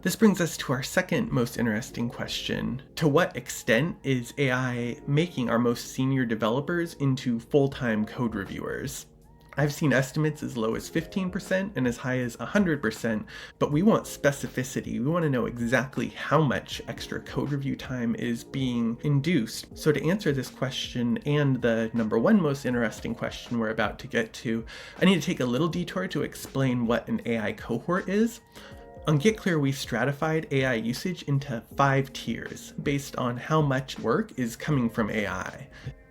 This brings us to our second most interesting question. To what extent is AI making our most senior developers into full-time code reviewers? I've seen estimates as low as 15% and as high as 100%, but we want specificity. We want to know exactly how much extra code review time is being induced. So to answer this question and the number one most interesting question we're about to get to, I need to take a little detour to explain what an AI cohort is. On GitClear, we stratified AI usage into 5 tiers based on how much work is coming from AI.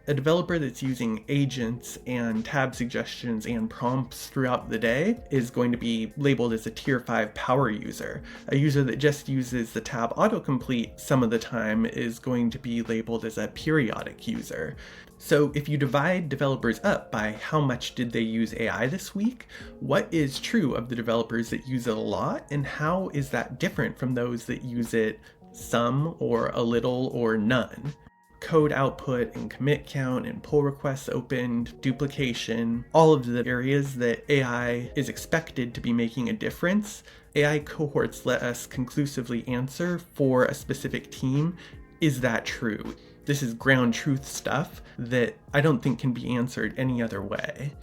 A developer that's using agents and tab suggestions and prompts throughout the day is going to be labeled as a tier 5 power user. A user that just uses the tab autocomplete some of the time is going to be labeled as a periodic user. So if you divide developers up by how much did they use AI this week, what is true of the developers that use it a lot, and how is that different from those that use it some or a little or none? Code output and commit count and pull requests opened, duplication, all of the areas that AI is expected to be making a difference. AI cohorts let us conclusively answer for a specific team, is that true? This is ground truth stuff that I don't think can be answered any other way.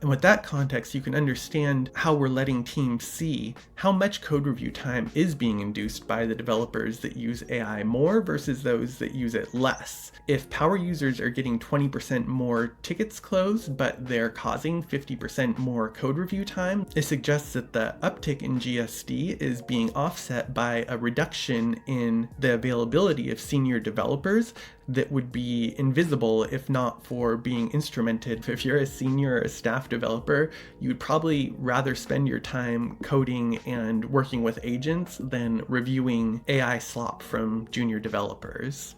And with that context, you can understand how we're letting teams see how much code review time is being induced by the developers that use AI more versus those that use it less. If power users are getting 20% more tickets closed, but they're causing 50% more code review time, it suggests that the uptick in GSD is being offset by a reduction in the availability of senior developers that would be invisible if not for being instrumented. If you're a senior or a staff developer, you would probably rather spend your time coding and working with agents than reviewing AI slop from junior developers.